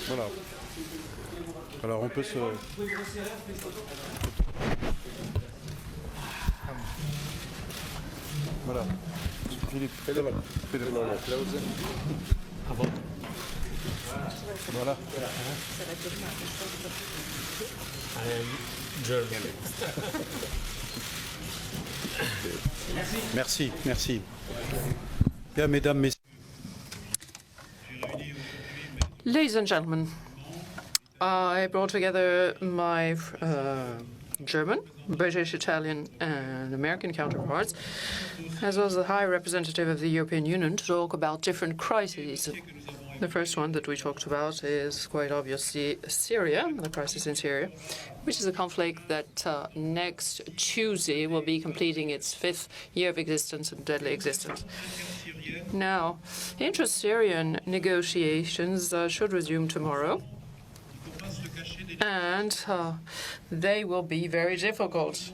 Voilà. Alors on peut se... Voilà. Philippe. Voilà. Merci, merci. Bien, mesdames, messieurs. Ladies and gentlemen, I brought together my German, British, Italian, and American counterparts, as well as the High Representative of the European Union, to talk about different crises. The first one that we talked about is quite obviously Syria, the crisis in Syria, which is a conflict that next Tuesday will be completing its 5th year of existence and deadly existence. Now, intra-Syrian negotiations should resume tomorrow, and they will be very difficult.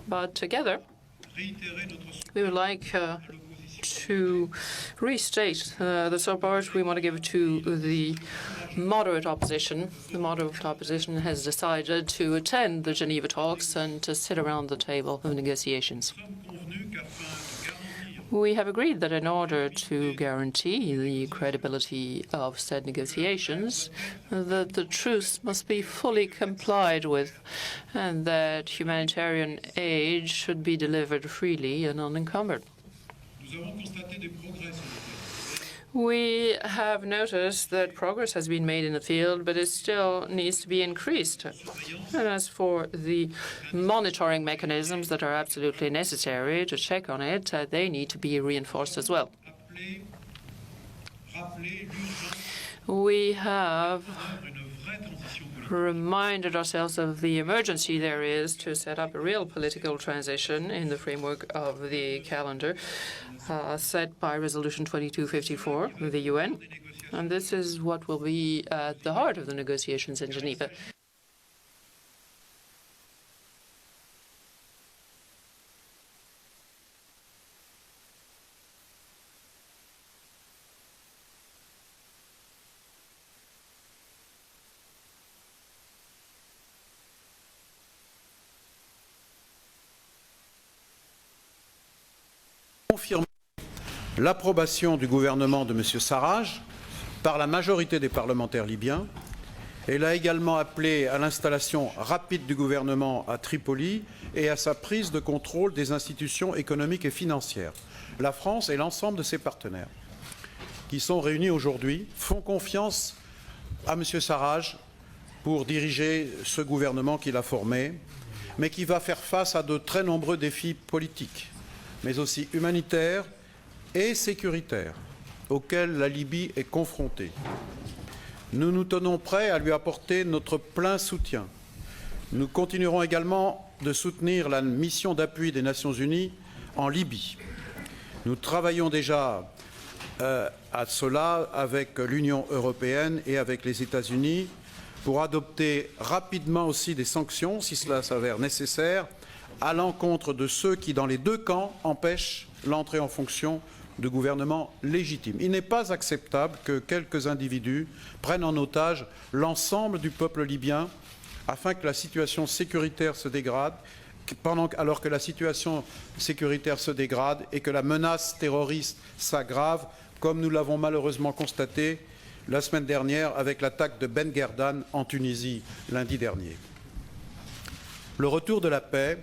But together, we would like to restate the support we want to give to the moderate opposition. The moderate opposition has decided to attend the Geneva talks and to sit around the table of negotiations. We have agreed that in order to guarantee the credibility of said negotiations, that the truce must be fully complied with, and that humanitarian aid should be delivered freely and unencumbered. We have noticed that progress has been made in the field, but it still needs to be increased. And as for the monitoring mechanisms that are absolutely necessary to check on it, they need to be reinforced as well. We have reminded ourselves of the emergency there is to set up a real political transition in the framework of the calendar set by Resolution 2254 of the UN. And this is what will be at the heart of the negotiations in Geneva. Confirmer l'approbation du gouvernement de M. Sarraj par la majorité des parlementaires libyens. Elle a également appelé à l'installation rapide du gouvernement à Tripoli et à sa prise de contrôle des institutions économiques et financières. La France et l'ensemble de ses partenaires qui sont réunis aujourd'hui font confiance à M. Sarraj pour diriger ce gouvernement qu'il a formé, mais qui va faire face à de très nombreux défis politiques, mais aussi humanitaires et sécuritaires, auxquels la Libye est confrontée. Nous nous tenons prêts à lui apporter notre plein soutien. Nous continuerons également de soutenir la mission d'appui des Nations Unies en Libye. Nous travaillons déjà à cela avec l'Union européenne et avec les États-Unis pour adopter rapidement aussi des sanctions, si cela s'avère nécessaire, à l'encontre de ceux qui, dans les deux camps, empêchent l'entrée en fonction de gouvernements légitimes. Il n'est pas acceptable que quelques individus prennent en otage l'ensemble du peuple libyen afin que la situation sécuritaire se dégrade, alors que la situation sécuritaire se dégrade et que la menace terroriste s'aggrave, comme nous l'avons malheureusement constaté la semaine dernière avec l'attaque de Ben Guerdane en Tunisie lundi dernier. Le retour de la paix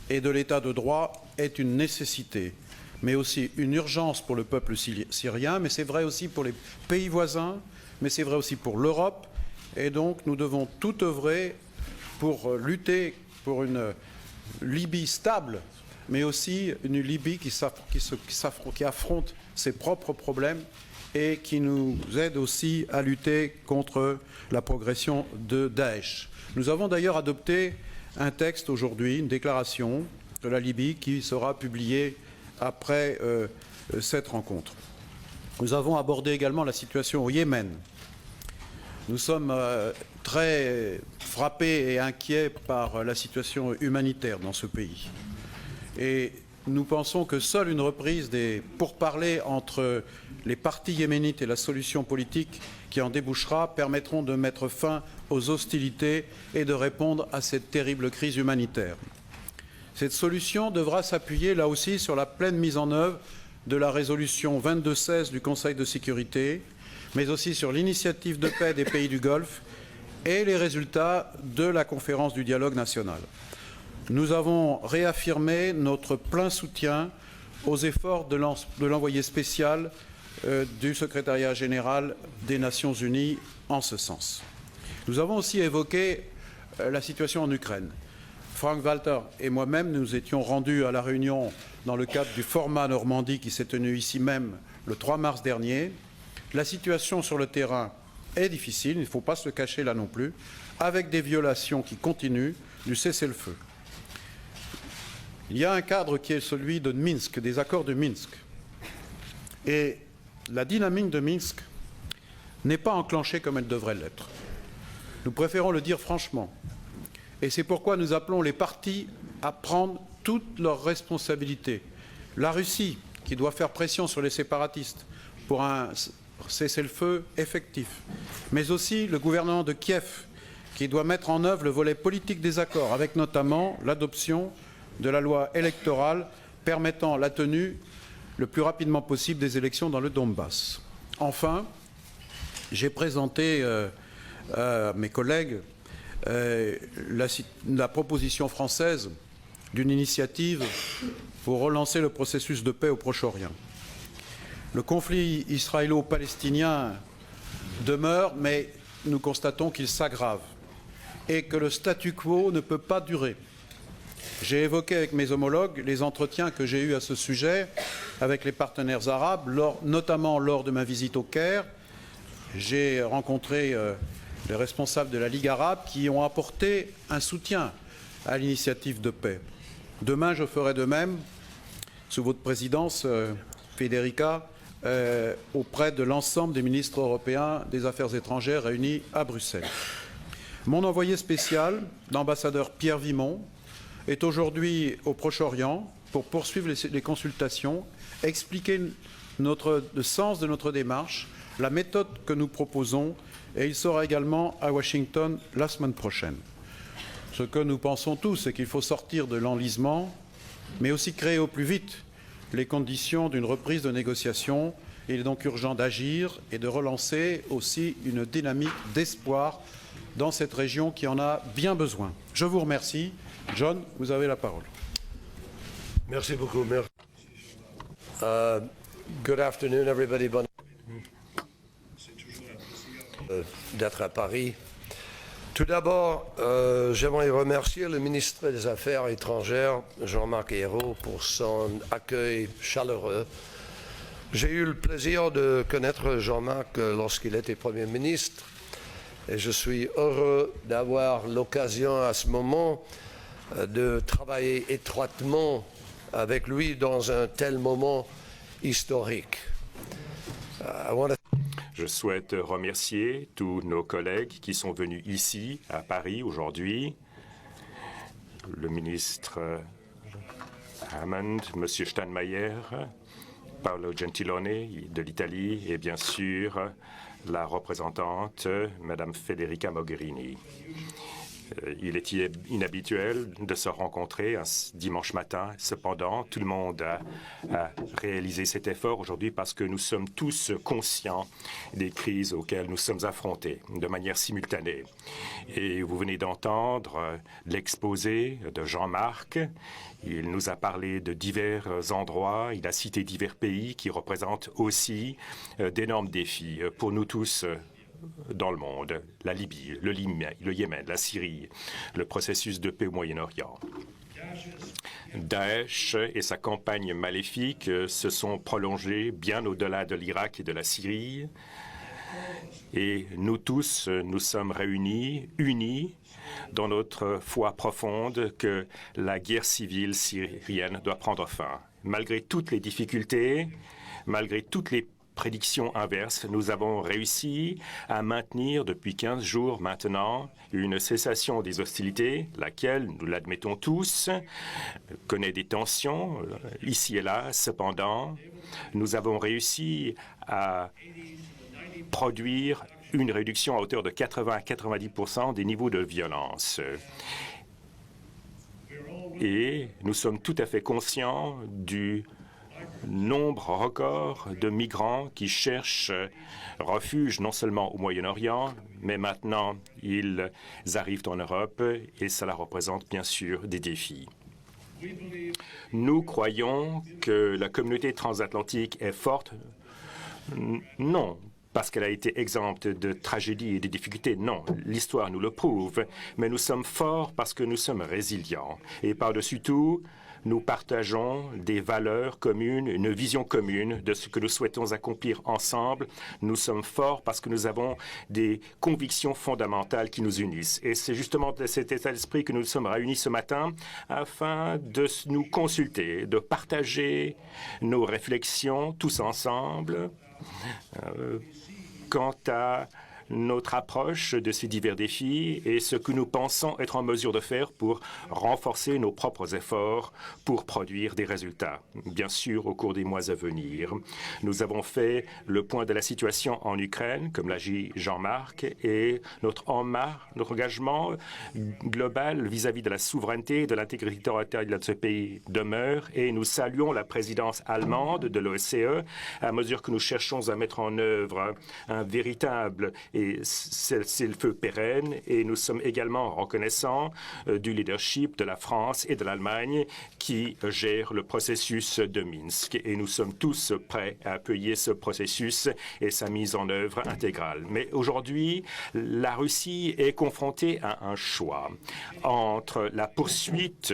et de l'état de droit est une nécessité, mais aussi une urgence pour le peuple syrien, mais c'est vrai aussi pour les pays voisins, mais c'est vrai aussi pour l'Europe, et donc nous devons tout œuvrer pour lutter pour une Libye stable, mais aussi une Libye qui affronte ses propres problèmes et qui nous aide aussi à lutter contre la progression de Daesh. Nous avons d'ailleurs adopté un texte aujourd'hui, une déclaration de la Libye qui sera publiée après cette rencontre. Nous avons abordé également la situation au Yémen. Nous sommes très frappés et inquiets par la situation humanitaire dans ce pays. Et nous pensons que seule une reprise des pourparlers entre les partis yéménites et la solution politique qui en débouchera permettront de mettre fin aux hostilités et de répondre à cette terrible crise humanitaire. Cette solution devra s'appuyer là aussi sur la pleine mise en œuvre de la résolution 2216 du Conseil de sécurité, mais aussi sur l'initiative de paix des pays du Golfe et les résultats de la conférence du dialogue national. Nous avons réaffirmé notre plein soutien aux efforts de l'envoyé spécial du secrétariat général des Nations Unies en ce sens. Nous avons aussi évoqué la situation en Ukraine. Frank-Walter et moi-même nous étions rendus à La Réunion dans le cadre du format Normandie qui s'est tenu ici même le 3 mars dernier. La situation sur le terrain est difficile, il ne faut pas se le cacher là non plus, avec des violations qui continuent du cessez-le-feu. Il y a un cadre qui est celui de Minsk, des accords de Minsk. Et la dynamique de Minsk n'est pas enclenchée comme elle devrait l'être. Nous préférons le dire franchement. Et c'est pourquoi nous appelons les partis à prendre toutes leurs responsabilités. La Russie, qui doit faire pression sur les séparatistes pour un cessez-le-feu effectif, mais aussi le gouvernement de Kiev, qui doit mettre en œuvre le volet politique des accords, avec notamment l'adoption de la loi électorale permettant la tenue le plus rapidement possible des élections dans le Donbass. Enfin, j'ai présenté à mes collègues la proposition française d'une initiative pour relancer le processus de paix au Proche-Orient. Le conflit israélo-palestinien demeure, mais nous constatons qu'il s'aggrave et que le statu quo ne peut pas durer. J'ai évoqué avec mes homologues les entretiens que j'ai eus à ce sujet avec les partenaires arabes, notamment lors de ma visite au Caire. J'ai rencontré les responsables de la Ligue arabe qui ont apporté un soutien à l'initiative de paix. Demain, je ferai de même, sous votre présidence, Federica, auprès de l'ensemble des ministres européens des Affaires étrangères réunis à Bruxelles. Mon envoyé spécial, l'ambassadeur Pierre Vimont, est aujourd'hui au Proche-Orient pour poursuivre les consultations, expliquer le sens de notre démarche, la méthode que nous proposons, et il sera également à Washington la semaine prochaine. Ce que nous pensons tous, c'est qu'il faut sortir de l'enlisement, mais aussi créer au plus vite les conditions d'une reprise de négociations. Il est donc urgent d'agir et de relancer aussi une dynamique d'espoir dans cette région qui en a bien besoin. Je vous remercie. John, vous avez la parole. Merci beaucoup. Good afternoon, everybody. D'être à Paris. Tout d'abord, j'aimerais remercier le ministre des Affaires étrangères, Jean-Marc Ayrault, pour son accueil chaleureux. J'ai eu le plaisir de connaître Jean-Marc lorsqu'il était Premier ministre et je suis heureux d'avoir l'occasion à ce moment de travailler étroitement avec lui dans un tel moment historique. Je souhaite remercier tous nos collègues qui sont venus ici, à Paris, aujourd'hui. Le ministre Hammond, M. Steinmeier, Paolo Gentiloni de l'Italie et bien sûr la représentante, Mme Federica Mogherini. Il est inhabituel de se rencontrer un dimanche matin. Cependant, tout le monde a réalisé cet effort aujourd'hui parce que nous sommes tous conscients des crises auxquelles nous sommes affrontés de manière simultanée. Et vous venez d'entendre l'exposé de Jean-Marc. Il nous a parlé de divers endroits. Il a cité divers pays qui représentent aussi d'énormes défis pour nous tous dans le monde, la Libye, le Yémen, la Syrie, le processus de paix au Moyen-Orient. Daesh et sa campagne maléfique se sont prolongés bien au-delà de l'Irak et de la Syrie. Et nous tous, nous sommes réunis, unis, dans notre foi profonde que la guerre civile syrienne doit prendre fin. Malgré toutes les difficultés, malgré toutes les prédiction inverse. Nous avons réussi à maintenir depuis 15 jours maintenant une cessation des hostilités, laquelle, nous l'admettons tous, connaît des tensions ici et là. Cependant, nous avons réussi à produire une réduction à hauteur de 80 à 90% des niveaux de violence. Et nous sommes tout à fait conscients du nombre record de migrants qui cherchent refuge non seulement au Moyen-Orient, mais maintenant ils arrivent en Europe et cela représente bien sûr des défis. Nous croyons que la communauté transatlantique est forte. Non, parce qu'elle a été exempte de tragédies et de difficultés. Non, l'histoire nous le prouve. Mais nous sommes forts parce que nous sommes résilients. Et par-dessus tout, nous partageons des valeurs communes, une vision commune de ce que nous souhaitons accomplir ensemble. Nous sommes forts parce que nous avons des convictions fondamentales qui nous unissent. Et c'est justement de cet état d'esprit que nous sommes réunis ce matin afin de nous consulter, de partager nos réflexions tous ensemble quant à notre approche de ces divers défis et ce que nous pensons être en mesure de faire pour renforcer nos propres efforts pour produire des résultats. Bien sûr, au cours des mois à venir, nous avons fait le point de la situation en Ukraine, comme l'a dit Jean-Marc, et notre engagement global vis-à-vis de la souveraineté et de l'intégrité territoriale de ce pays demeure, et nous saluons la présidence allemande de l'OSCE à mesure que nous cherchons à mettre en œuvre un véritable et cessez-le-feu pérenne, et nous sommes également reconnaissants du leadership de la France et de l'Allemagne qui gèrent le processus de Minsk. Et nous sommes tous prêts à appuyer ce processus et sa mise en œuvre intégrale. Mais aujourd'hui, la Russie est confrontée à un choix entre la poursuite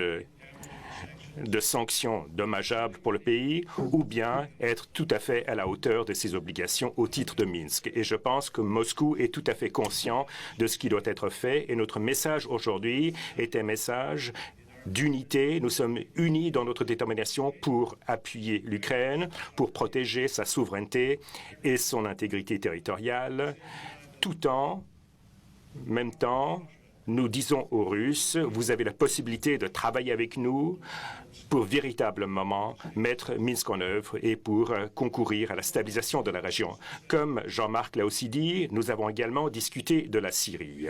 de sanctions dommageables pour le pays ou bien être tout à fait à la hauteur de ses obligations au titre de Minsk. Et je pense que Moscou est tout à fait conscient de ce qui doit être fait et notre message aujourd'hui est un message d'unité. Nous sommes unis dans notre détermination pour appuyer l'Ukraine, pour protéger sa souveraineté et son intégrité territoriale, tout en même temps nous disons aux Russes, vous avez la possibilité de travailler avec nous pour véritablement mettre Minsk en œuvre et pour concourir à la stabilisation de la région. Comme Jean-Marc l'a aussi dit, nous avons également discuté de la Syrie.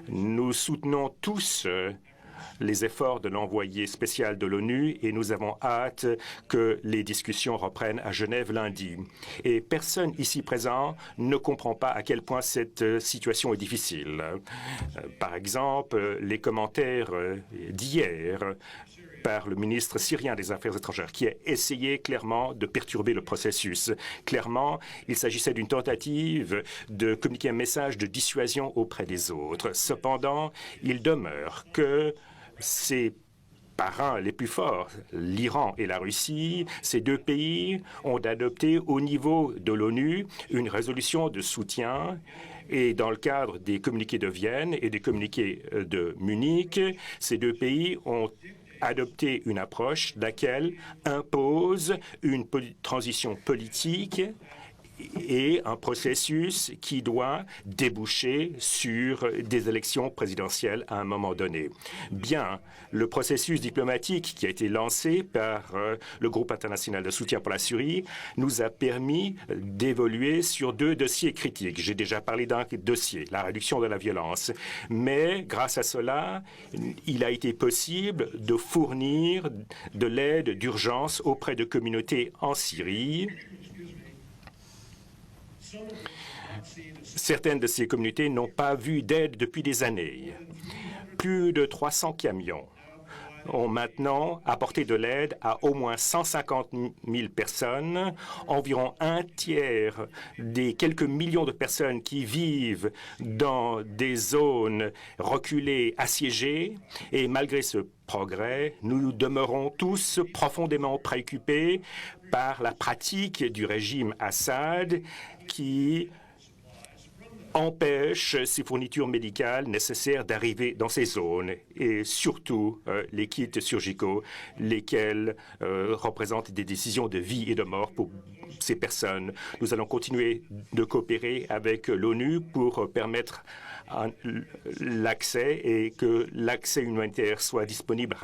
Nous soutenons tous les efforts de l'envoyé spécial de l'ONU et nous avons hâte que les discussions reprennent à Genève lundi. Et personne ici présent ne comprend pas à quel point cette situation est difficile. Par exemple, les commentaires d'hier par le ministre syrien des Affaires étrangères, qui a essayé clairement de perturber le processus. Clairement, il s'agissait d'une tentative de communiquer un message de dissuasion auprès des autres. Cependant, il demeure que ses parrains les plus forts, l'Iran et la Russie, ces deux pays ont adopté au niveau de l'ONU une résolution de soutien. Et dans le cadre des communiqués de Vienne et des communiqués de Munich, ces deux pays ont adopté une approche laquelle impose une transition politique et un processus qui doit déboucher sur des élections présidentielles à un moment donné. Bien, le processus diplomatique qui a été lancé par le groupe international de soutien pour la Syrie nous a permis d'évoluer sur deux dossiers critiques. J'ai déjà parlé d'un dossier, la réduction de la violence. Mais grâce à cela, il a été possible de fournir de l'aide d'urgence auprès de communautés en Syrie. Certaines de ces communautés n'ont pas vu d'aide depuis des années. Plus de 300 camions ont maintenant apporté de l'aide à au moins 150 000 personnes, environ un tiers des quelques millions de personnes qui vivent dans des zones reculées, assiégées. Et malgré ce progrès, nous demeurons tous profondément préoccupés par la pratique du régime Assad qui empêche ces fournitures médicales nécessaires d'arriver dans ces zones et surtout les kits surgicaux, lesquels représentent des décisions de vie et de mort pour ces personnes. Nous allons continuer de coopérer avec l'ONU pour permettre l'accès et que l'accès humanitaire soit disponible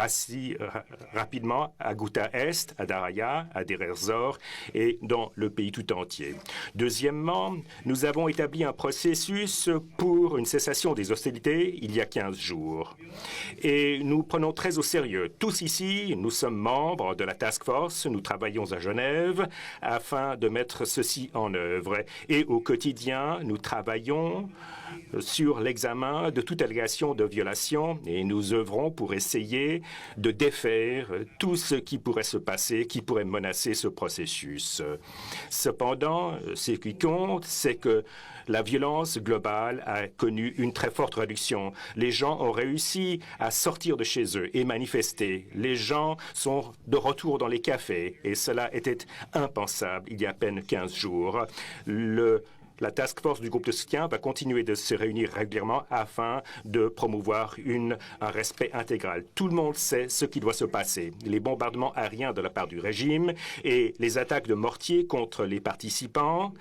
rapidement à Ghouta Est, à Daraya, à Deir ez-Zor et dans le pays tout entier. Deuxièmement, nous avons établi un processus pour une cessation des hostilités il y a 15 jours. Et nous prenons très au sérieux. Tous ici, nous sommes membres de la Task Force, nous travaillons à Genève afin de mettre ceci en œuvre. Et au quotidien, nous travaillons sur l'examen de toute allégation de violation et nous œuvrons pour essayer de défaire tout ce qui pourrait se passer, qui pourrait menacer ce processus. Cependant, ce qui compte, c'est que la violence globale a connu une très forte réduction. Les gens ont réussi à sortir de chez eux et manifester. Les gens sont de retour dans les cafés et cela était impensable il y a à peine 15 jours. La task force du groupe de soutien va continuer de se réunir régulièrement afin de promouvoir un respect intégral. Tout le monde sait ce qui doit se passer. Les bombardements aériens de la part du régime et les attaques de mortiers contre les participants,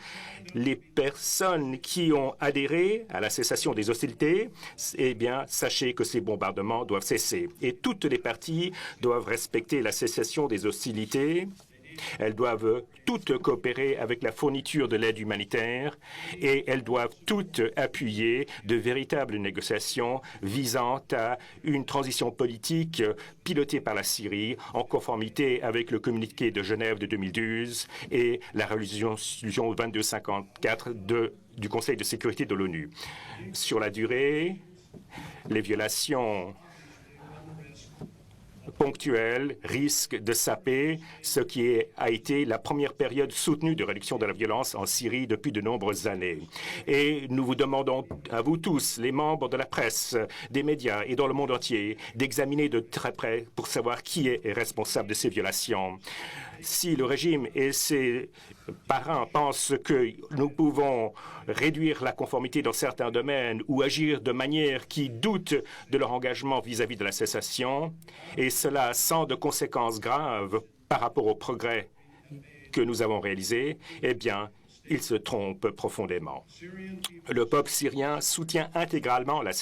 les personnes qui ont adhéré à la cessation des hostilités, eh bien, sachez que ces bombardements doivent cesser. Et toutes les parties doivent respecter la cessation des hostilités. Elles doivent toutes coopérer avec la fourniture de l'aide humanitaire et elles doivent toutes appuyer de véritables négociations visant à une transition politique pilotée par la Syrie en conformité avec le communiqué de Genève de 2012 et la résolution 2254 du Conseil de sécurité de l'ONU. Sur la durée, les violations ponctuelle risque de saper ce qui a été la première période soutenue de réduction de la violence en Syrie depuis de nombreuses années. Et nous vous demandons à vous tous, les membres de la presse, des médias et dans le monde entier, d'examiner de très près pour savoir qui est responsable de ces violations. Si le régime et ses parrains pensent que nous pouvons réduire la conformité dans certains domaines ou agir de manière qui doute de leur engagement vis-à-vis de la cessation, et cela sans de conséquences graves par rapport au progrès que nous avons réalisé, eh bien, ils se trompent profondément. Le peuple syrien soutient intégralement la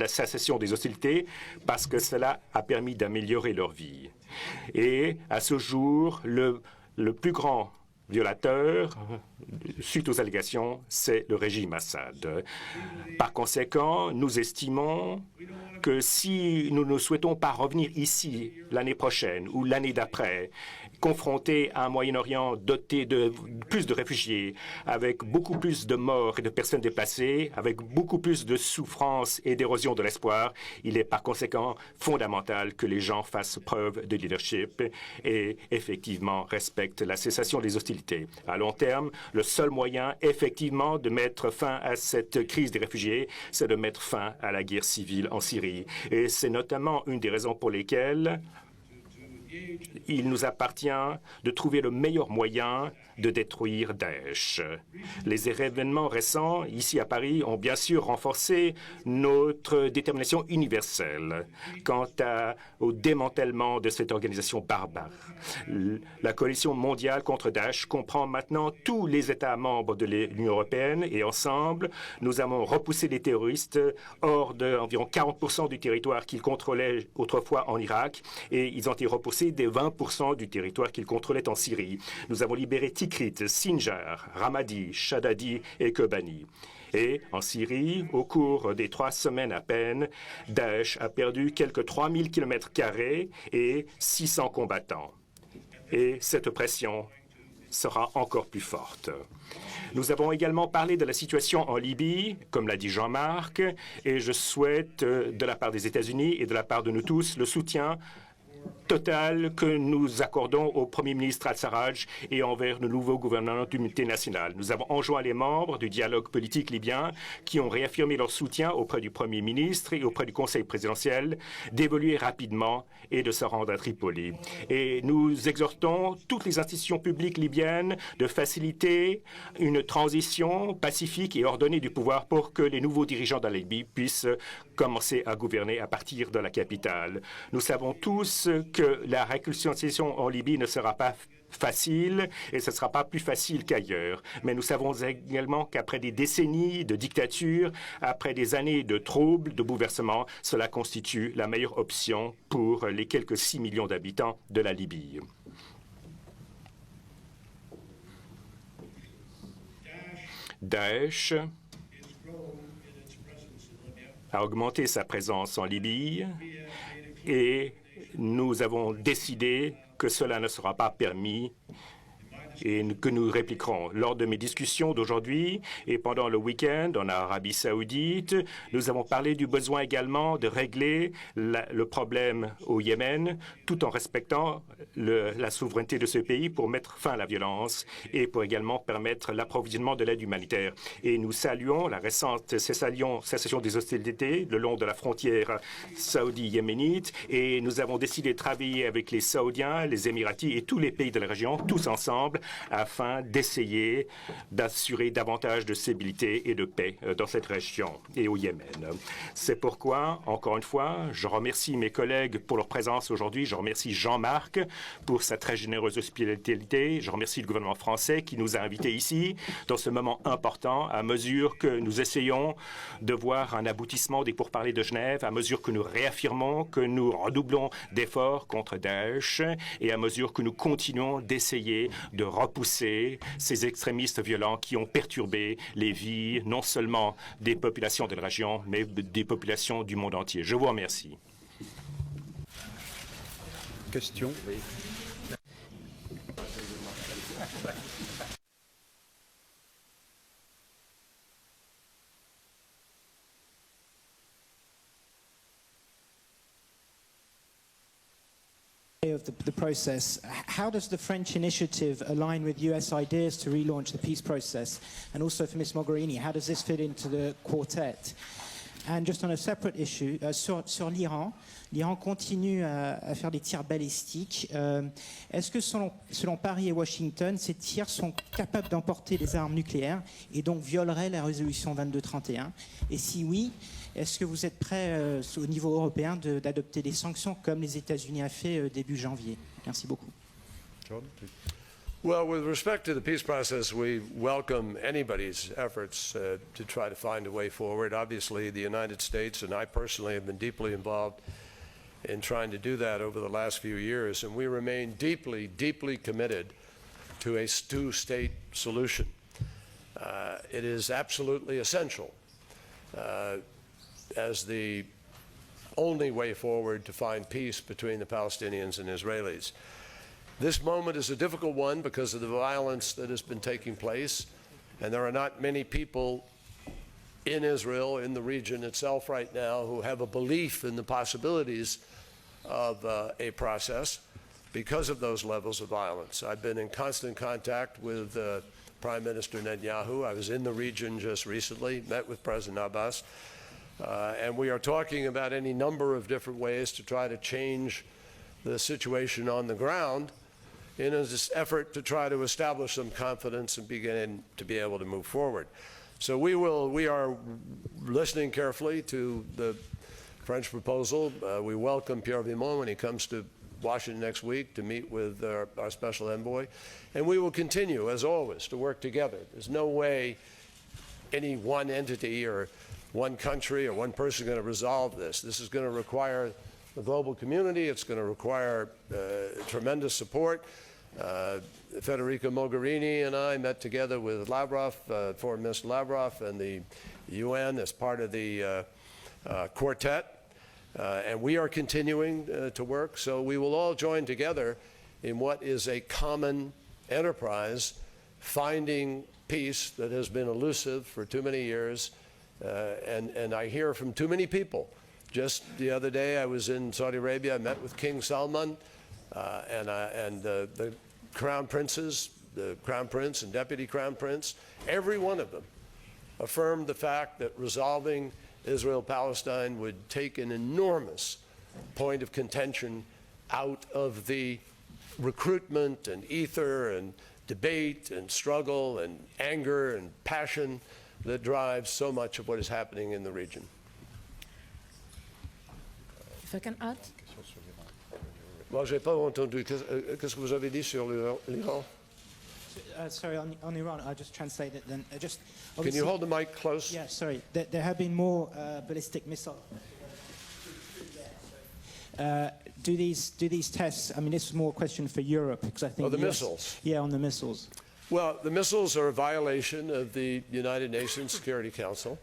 cessation des hostilités parce que cela a permis d'améliorer leur vie. Et à ce jour, le plus grand violateur, suite aux allégations, c'est le régime Assad. Par conséquent, nous estimons que si nous ne souhaitons pas revenir ici l'année prochaine ou l'année d'après, confrontés à un Moyen-Orient doté de plus de réfugiés, avec beaucoup plus de morts et de personnes déplacées, avec beaucoup plus de souffrance et d'érosion de l'espoir, il est par conséquent fondamental que les gens fassent preuve de leadership et effectivement respectent la cessation des hostilités. À long terme, le seul moyen effectivement de mettre fin à cette crise des réfugiés, c'est de mettre fin à la guerre civile en Syrie. Et c'est notamment une des raisons pour lesquelles il nous appartient de trouver le meilleur moyen de détruire Daesh. Les événements récents ici à Paris ont bien sûr renforcé notre détermination universelle quant au démantèlement de cette organisation barbare. La coalition mondiale contre Daesh comprend maintenant tous les États membres de l'Union européenne et ensemble, nous avons repoussé les terroristes hors d'environ 40% du territoire qu'ils contrôlaient autrefois en Irak et ils ont été repoussés des 20% du territoire qu'ils contrôlaient en Syrie. Nous avons libéré Tikrit, Sinjar, Ramadi, Shadadi et Kobani. Et en Syrie, au cours des 3 semaines à peine, Daesh a perdu quelques 3000 km² et 600 combattants. Et cette pression sera encore plus forte. Nous avons également parlé de la situation en Libye, comme l'a dit Jean-Marc, et je souhaite, de la part des États-Unis et de la part de nous tous, le soutien total que nous accordons au Premier ministre al-Sarraj et envers le nouveau gouvernement d'unité nationale. Nous avons enjoint les membres du dialogue politique libyen qui ont réaffirmé leur soutien auprès du Premier ministre et auprès du Conseil présidentiel d'évoluer rapidement et de se rendre à Tripoli. Et nous exhortons toutes les institutions publiques libyennes de faciliter une transition pacifique et ordonnée du pouvoir pour que les nouveaux dirigeants de la Libye puissent commencer à gouverner à partir de la capitale. Nous savons tous que la réconciliation en Libye ne sera pas facile et ce ne sera pas plus facile qu'ailleurs. Mais nous savons également qu'après des décennies de dictature, après des années de troubles, de bouleversements, cela constitue la meilleure option pour les quelques 6 millions d'habitants de la Libye. Daesh a augmenté sa présence en Libye et nous avons décidé que cela ne sera pas permis et que nous répliquerons. Lors de mes discussions d'aujourd'hui et pendant le week-end en Arabie Saoudite, nous avons parlé du besoin également de régler le problème au Yémen tout en respectant la souveraineté de ce pays pour mettre fin à la violence et pour également permettre l'approvisionnement de l'aide humanitaire. Et nous saluons la récente cessation des hostilités le long de la frontière saoudi-yéménite et nous avons décidé de travailler avec les Saoudiens, les Émiratis et tous les pays de la région, tous ensemble, afin d'essayer d'assurer davantage de stabilité et de paix dans cette région et au Yémen. C'est pourquoi, encore une fois, je remercie mes collègues pour leur présence aujourd'hui. Je remercie Jean-Marc pour sa très généreuse hospitalité. Je remercie le gouvernement français qui nous a invités ici dans ce moment important à mesure que nous essayons de voir un aboutissement des pourparlers de Genève, à mesure que nous réaffirmons que nous redoublons d'efforts contre Daesh et à mesure que nous continuons d'essayer de repousser ces extrémistes violents qui ont perturbé les vies non seulement des populations de la région, mais des populations du monde entier. Je vous remercie. Question. Of the process, how does the French initiative align with US ideas to relaunch the peace process? And also for Ms. Mogherini, how does this fit into the quartet? And just on a separate issue, sur l'Iran, l'Iran continue à faire des tirs balistiques. Est-ce que selon Paris et Washington, ces tirs sont capables d'emporter des armes nucléaires et donc violeraient la résolution 2231? Et si oui, est-ce que vous êtes prêt au niveau européen d'adopter des sanctions comme les États-Unis a fait début janvier? Merci beaucoup. John, please. Well, with respect to the peace process, we welcome anybody's efforts to try to find a way forward. Obviously, the United States and I personally have been deeply involved in trying to do that over the last few years, and we remain deeply, deeply committed to a two-state solution. It is absolutely essential as the only way forward to find peace between the Palestinians and Israelis. This moment is a difficult one because of the violence that has been taking place, and there are not many people in Israel, in the region itself right now, who have a belief in the possibilities of a process because of those levels of violence. I've been in constant contact with Prime Minister Netanyahu. I was in the region just recently, met with President Abbas, and we are talking about any number of different ways to try to change the situation on the ground in an effort to try to establish some confidence and begin to be able to move forward. So we are listening carefully to the French proposal. We welcome Pierre Vimont when he comes to Washington next week to meet with our special envoy. And we will continue, as always, to work together. There's no way any one entity or one country or one person is going to resolve this. This is going to require the global community. It's going to require tremendous support. Federica Mogherini and I met together with Lavrov, Foreign Minister Lavrov, and the UN as part of the quartet. And we are continuing to work. So we will all join together in what is a common enterprise, finding peace that has been elusive for too many years. And I hear from too many people. Just the other day, I was in Saudi Arabia. I met with King Salman and the crown princes, the crown prince and deputy crown prince. Every one of them affirmed the fact that resolving Israel-Palestine would take an enormous point of contention out of the recruitment and ether and debate and struggle and anger and passion that drives so much of what is happening in the region. If I can add? Moi, je n'ai pas entendu. Qu'est-ce que vous avez dit sur l'Iran? Sorry, on Iran, I'll just translate it then. Just Can you hold the mic close? Yeah, sorry. There have been more ballistic missiles. Do these tests? I mean, this is more a question for Europe because I think. Oh, the US missiles. Yeah, on the missiles. Well, the missiles are a violation of the United Nations Security Council,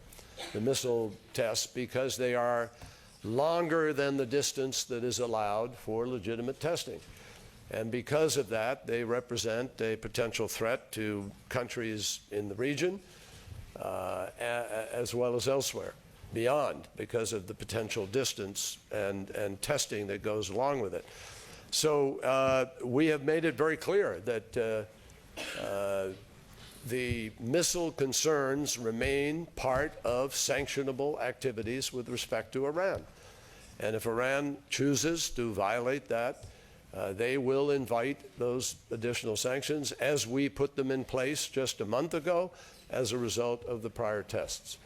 the missile tests, because they are longer than the distance that is allowed for legitimate testing. And because of that, they represent a potential threat to countries in the region as well as elsewhere, beyond, because of the potential distance and testing that goes along with it. So we have made it very clear that the missile concerns remain part of sanctionable activities with respect to Iran. And if Iran chooses to violate that, they will invite those additional sanctions as we put them in place just a month ago as a result of the prior tests.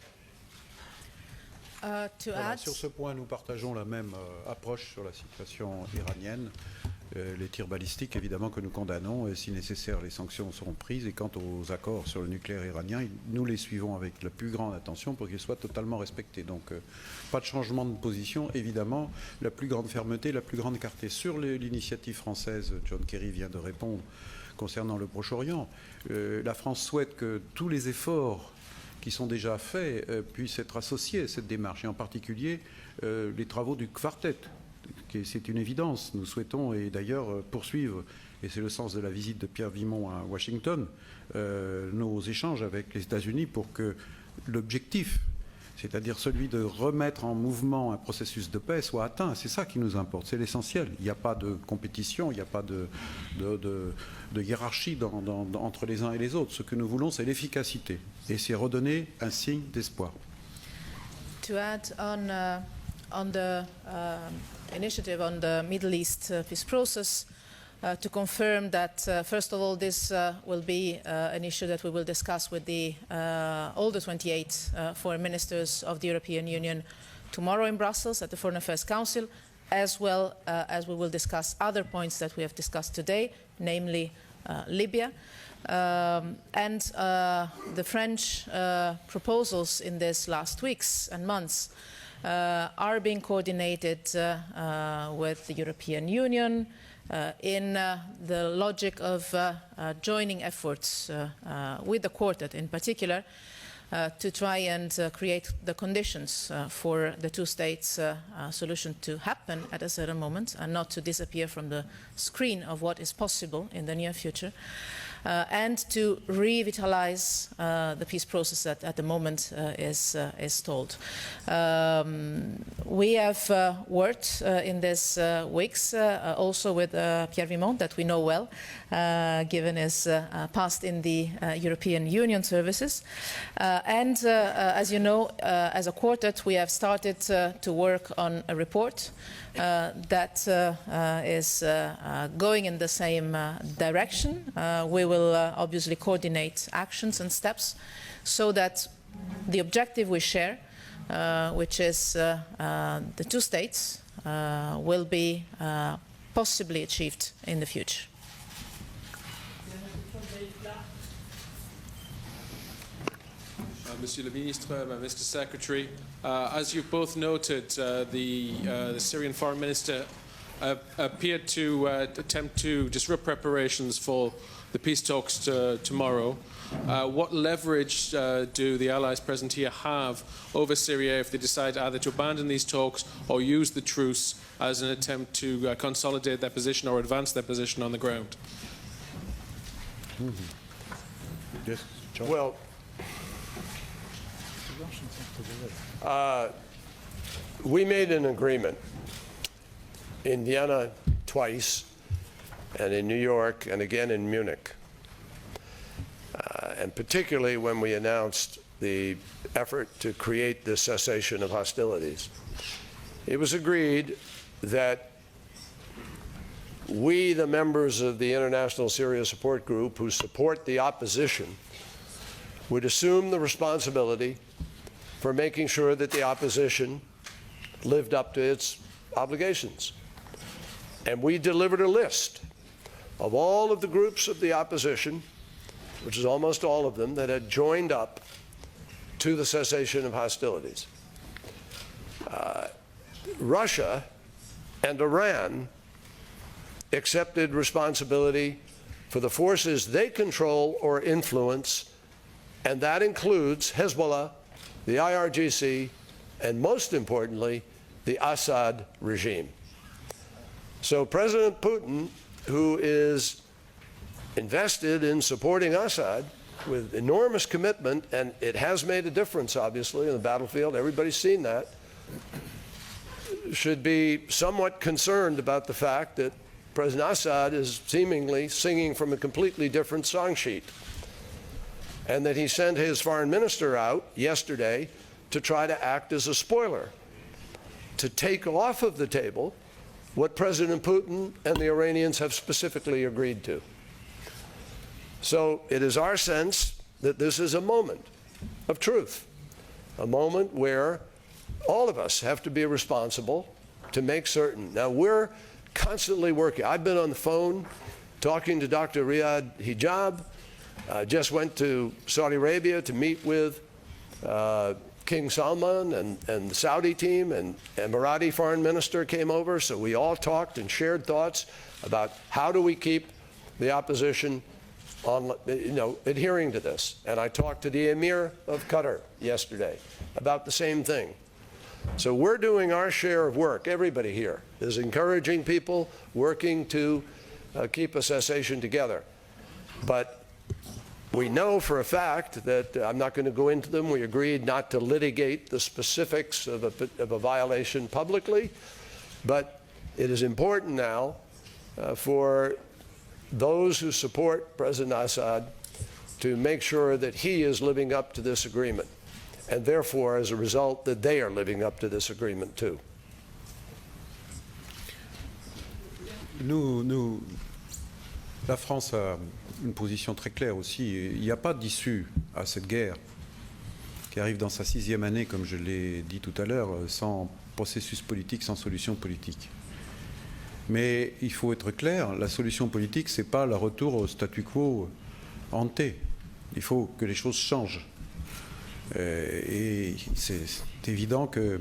To Voilà, add, sur ce point, nous partageons la même approche sur la situation iranienne. Les tirs balistiques, évidemment, que nous condamnons, et si nécessaire, les sanctions seront prises. Et quant aux accords sur le nucléaire iranien, nous les suivons avec la plus grande attention pour qu'ils soient totalement respectés. Donc, pas de changement de position. Évidemment, la plus grande fermeté, la plus grande clarté. Sur l'initiative française, John Kerry vient de répondre concernant le Proche-Orient. La France souhaite que tous les efforts qui sont déjà faits puissent être associés à cette démarche, et en particulier les travaux du Quartet. C'est une évidence. Nous souhaitons, et d'ailleurs poursuivre, et c'est le sens de la visite de Pierre Vimont à Washington, nos échanges avec les États-Unis pour que l'objectif, c'est-à-dire celui de remettre en mouvement un processus de paix, soit atteint. C'est ça qui nous importe, c'est l'essentiel. Il n'y a pas de compétition, il n'y a pas de hiérarchie entre les uns et les autres. Ce que nous voulons, c'est l'efficacité, et c'est redonner un signe d'espoir. to add on the initiative on the Middle East peace process, to confirm that, first of all, this will be an issue that we will discuss with all the 28 foreign ministers of the European Union tomorrow in Brussels at the Foreign Affairs Council, as well as we will discuss other points that we have discussed today, namely Libya. And the French proposals in these last weeks and months are being coordinated with the European Union in the logic of joining efforts with the Quartet in particular to try and create the conditions for the two states solution to happen at a certain moment and not to disappear from the screen of what is possible in the near future. And to revitalize the peace process that at the moment is stalled. We have worked in these weeks also with Pierre Vimont, that we know well, given his past in the European Union services. And as you know, as a quartet, we have started to work on a report that is going in the same direction. We will obviously coordinate actions and steps so that the objective we share, which is the two states, will be possibly achieved in the future. Monsieur le Ministre, Mr. Secretary, as you both noted, the Syrian Foreign Minister appeared to attempt to disrupt preparations for the peace talks tomorrow. What leverage do the allies present here have over Syria if they decide either to abandon these talks or use the truce as an attempt to consolidate their position or advance their position on the ground? Yes, John. Well, we made an agreement in Vienna twice, and in New York, and again in Munich. And particularly when we announced the effort to create the cessation of hostilities. It was agreed that we, the members of the International Syria Support Group who support the opposition, would assume the responsibility for making sure that the opposition lived up to its obligations. And we delivered a list of all of the groups of the opposition, which is almost all of them, that had joined up to the cessation of hostilities. Russia and Iran accepted responsibility for the forces they control or influence, and that includes Hezbollah, the IRGC, and most importantly, the Assad regime. So President Putin, who is invested in supporting Assad with enormous commitment, and it has made a difference, obviously, in the battlefield, everybody's seen that, should be somewhat concerned about the fact that President Assad is seemingly singing from a completely different song sheet, and that he sent his foreign minister out yesterday to try to act as a spoiler, to take off of the table what President Putin and the Iranians have specifically agreed to. So it is our sense that this is a moment of truth, a moment where all of us have to be responsible to make certain. Now, we're constantly working. I've been on the phone talking to Dr. Riyad Hijab. Just went to Saudi Arabia to meet with King Salman and the Saudi team, and Emirati foreign minister came over, so we all talked and shared thoughts about how do we keep the opposition on, adhering to this. And I talked to the Emir of Qatar yesterday about the same thing. So we're doing our share of work. Everybody here is encouraging people, working to keep a cessation together. But we know for a fact that, I'm not going to go into them, we agreed not to litigate the specifics of a violation publicly, but it is important now for those who support President Assad to make sure that he is living up to this agreement, and therefore, as a result, that they are living up to this agreement too. La France a une position très claire aussi. Il n'y a pas d'issue à cette guerre qui arrive dans sa 6e année, comme je l'ai dit tout à l'heure, sans processus politique, sans solution politique. Mais il faut être clair, la solution politique, ce n'est pas le retour au statu quo ante. Il faut que les choses changent. Et c'est évident qu'il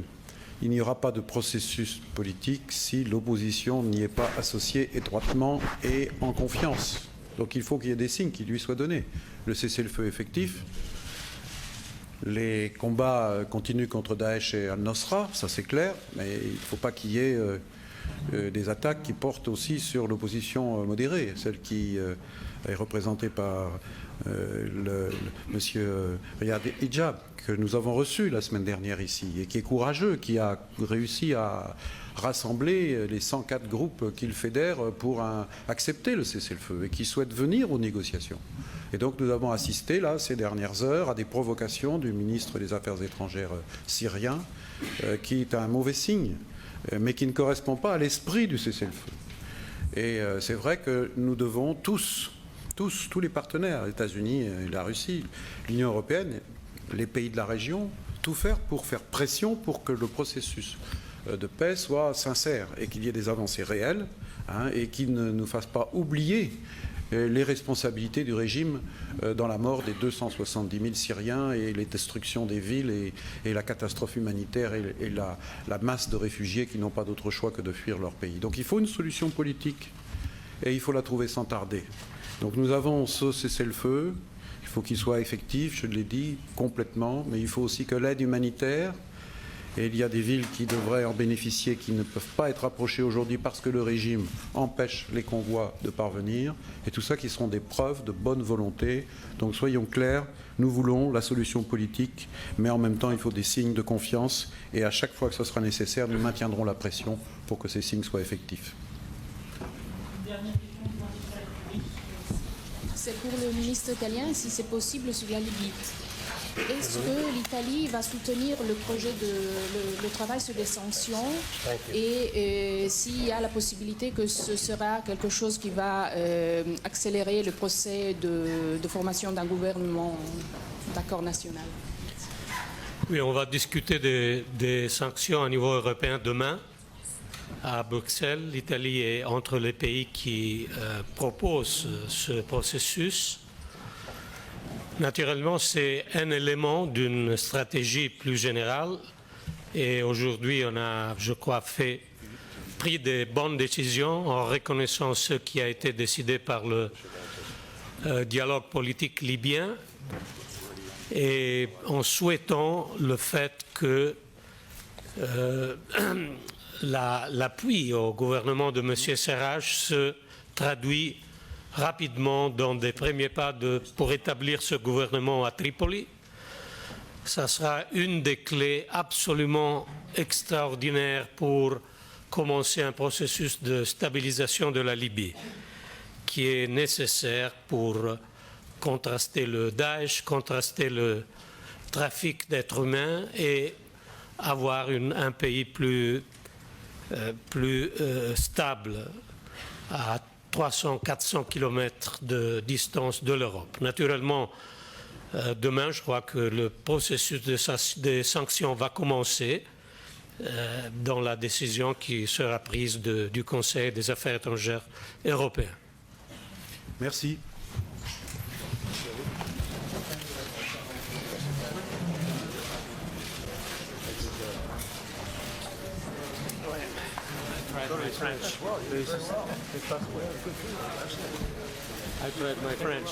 n'y aura pas de processus politique si l'opposition n'y est pas associée étroitement et en confiance. Donc il faut qu'il y ait des signes qui lui soient donnés. Le cessez-le-feu effectif, les combats continuent contre Daesh et Al-Nosra, ça c'est clair, mais il ne faut pas qu'il y ait des attaques qui portent aussi sur l'opposition modérée, celle qui est représentée par monsieur Riyad Hijab, que nous avons reçu la semaine dernière ici, et qui est courageux, qui a réussi à rassembler les 104 groupes qu'il fédère pour accepter le cessez-le-feu et qui souhaitent venir aux négociations. Et donc nous avons assisté là ces dernières heures à des provocations du ministre des Affaires étrangères syrien, qui est un mauvais signe, mais qui ne correspond pas à l'esprit du cessez-le-feu. Et c'est vrai que nous devons tous les partenaires, les États-Unis, la Russie, l'Union européenne, les pays de la région, tout faire pour faire pression pour que le processus de paix soit sincère et qu'il y ait des avancées réelles, et qu'il ne nous fasse pas oublier les responsabilités du régime dans la mort des 270 000 Syriens et les destructions des villes et la catastrophe humanitaire et la masse de réfugiés qui n'ont pas d'autre choix que de fuir leur pays. Donc il faut une solution politique et il faut la trouver sans tarder. Donc nous avons ce cessez-le-feu, il faut qu'il soit effectif, je l'ai dit, complètement, mais il faut aussi que l'aide humanitaire, et il y a des villes qui devraient en bénéficier, qui ne peuvent pas être approchées aujourd'hui parce que le régime empêche les convois de parvenir, et tout ça qui seront des preuves de bonne volonté. Donc soyons clairs, nous voulons la solution politique, mais en même temps il faut des signes de confiance, et à chaque fois que ce sera nécessaire, nous maintiendrons la pression pour que ces signes soient effectifs. C'est pour le ministre italien, si c'est possible, sur la Libye. Est-ce que l'Italie va soutenir le projet le travail sur les sanctions et s'il y a la possibilité que ce sera quelque chose qui va accélérer le procès de formation d'un gouvernement d'accord national? Oui, on va discuter des sanctions à niveau européen demain. à Bruxelles. L'Italie est entre les pays qui proposent ce processus. Naturellement, c'est un élément d'une stratégie plus générale et aujourd'hui, on a, je crois, pris des bonnes décisions en reconnaissant ce qui a été décidé par le dialogue politique libyen et en souhaitant le fait que l'appui au gouvernement de M. Sarraj se traduit rapidement dans des premiers pas pour établir ce gouvernement à Tripoli. Ça sera une des clés absolument extraordinaires pour commencer un processus de stabilisation de la Libye qui est nécessaire pour contraster le Daesh, contraster le trafic d'êtres humains et avoir un pays plus stable à 300-400 km de distance de l'Europe. Naturellement, demain, je crois que le processus des sanctions va commencer dans la décision qui sera prise du Conseil des affaires étrangères européen. Merci. I tried my French.